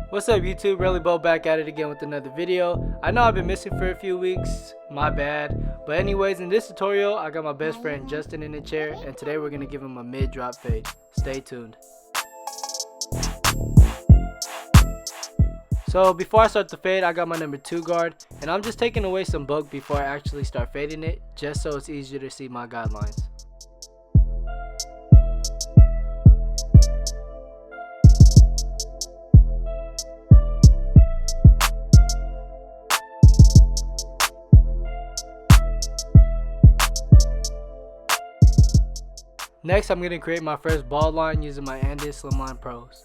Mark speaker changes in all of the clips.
Speaker 1: What's up YouTube, Rellybo back at it again with another video. I know I've been missing for a few weeks, my bad. But anyways, in this tutorial, I got my best friend Justin in the chair, and today we're going to give him a mid-drop fade. Stay tuned. So before I start the fade, I got my number 2 guard, and I'm just taking away some bulk before I actually start fading it, just so it's easier to see my guidelines. Next, I'm going to create my first ball line using my Slimline Pros.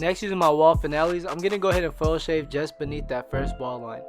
Speaker 1: Next, using my wall finales, I'm going to go ahead and full shave just beneath that first ball line.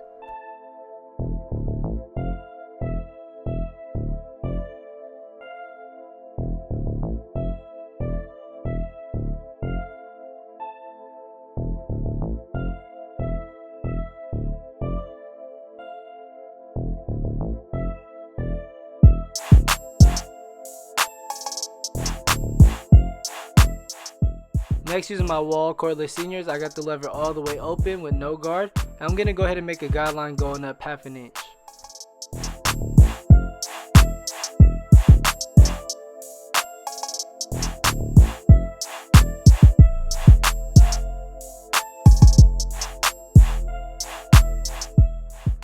Speaker 1: Next, using my wall cordless seniors, I got the lever all the way open with no guard. And I'm going to go ahead and make a guideline going up ½ inch.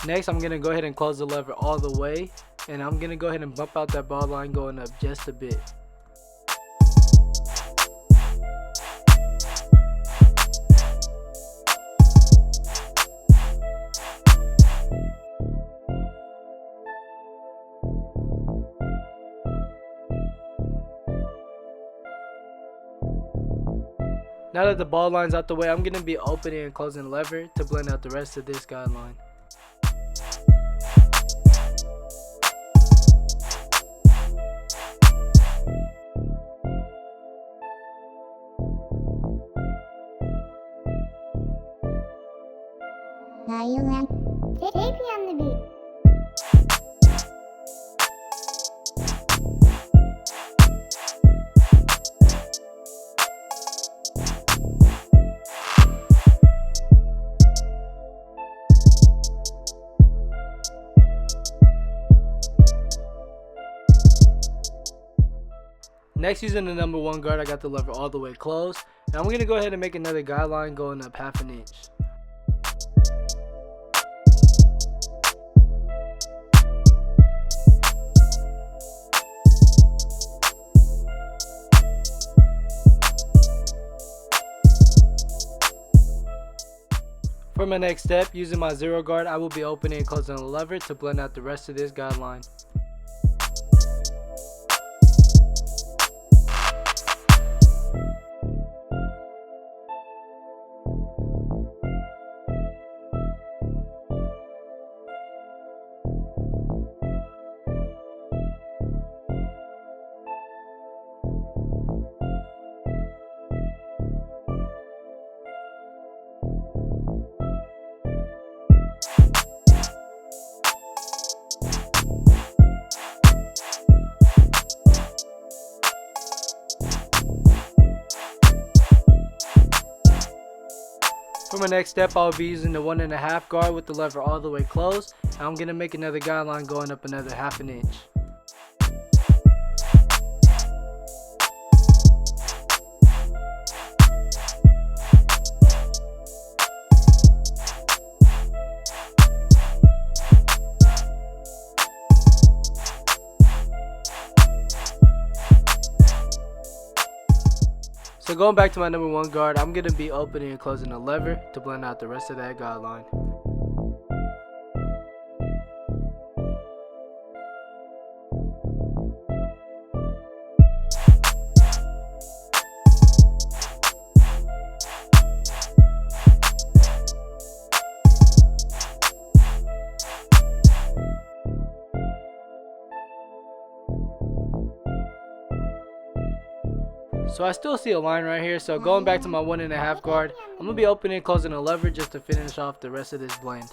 Speaker 1: Next, I'm going to go ahead and close the lever all the way, and I'm going to go ahead and bump out that ball line going up just a bit. Now that the ball line's out the way, I'm going to be opening and closing the lever to blend out the rest of this guideline.
Speaker 2: Take me on the beat.
Speaker 1: Next, using the number 1 guard, I got the lever all the way closed, and I'm going to go ahead and make another guideline going up ½ inch. For my next step, using my 0 guard, I will be opening and closing the lever to blend out the rest of this guideline. For my next step, I'll be using the 1.5 guard with the lever all the way closed, and I'm going to make another guideline going up another ½ inch. So going back to my number 1 guard, I'm going to be opening and closing the lever to blend out the rest of that guideline. So I still see a line right here, so going back to my 1.5 guard, I'm going to be opening and closing a lever just to finish off the rest of this blend.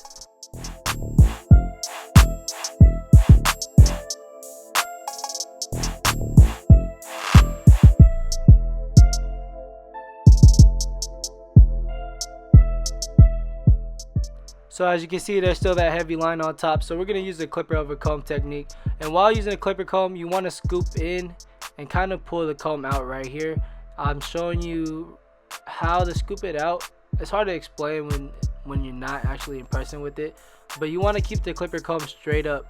Speaker 1: So as you can see, there's still that heavy line on top, so we're going to use the clipper over comb technique. And while using a clipper comb, you want to scoop in and kind of pull the comb out right here. I'm showing you how to scoop it out. It's hard to explain when you're not actually in person with it, but you want to keep the clipper comb straight up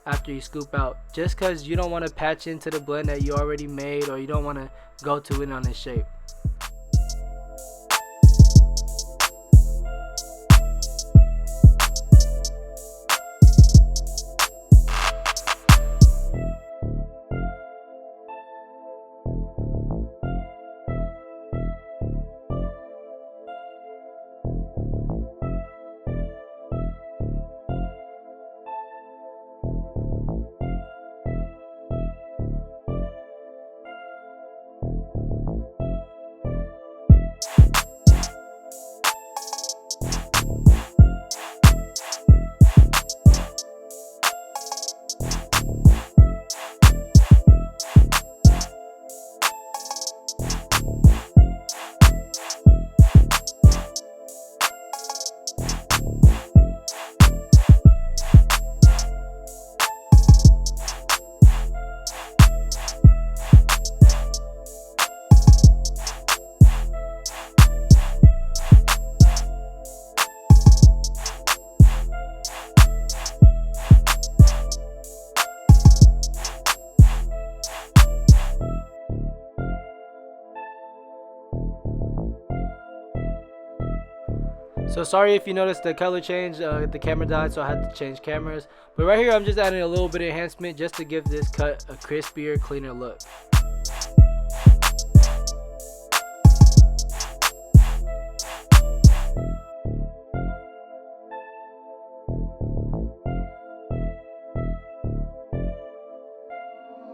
Speaker 1: after you scoop out, just because you don't want to patch into the blend that you already made, or you don't want to go too in on this shape. So sorry if you noticed the color change, the camera died, so I had to change cameras. But right here I'm just adding a little bit of enhancement just to give this cut a crispier, cleaner look.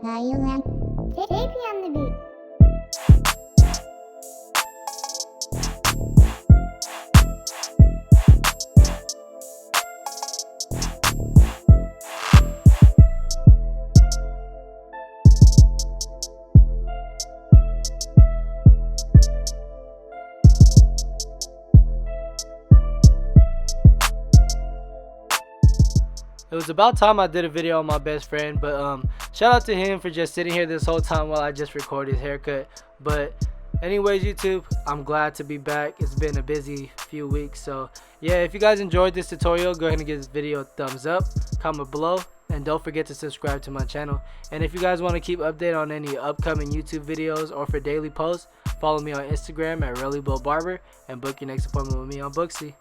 Speaker 2: JP on the beat.
Speaker 1: It was about time I did a video on my best friend, but shout out to him for just sitting here this whole time while I just record his haircut. But anyways, YouTube, I'm glad to be back. It's been a busy few weeks, so yeah, if you guys enjoyed this tutorial, go ahead and give this video a thumbs up, comment below, and don't forget to subscribe to my channel. And if you guys want to keep updated on any upcoming YouTube videos or for daily posts, follow me on Instagram at RellyBillBarber and book your next appointment with me on Booksy.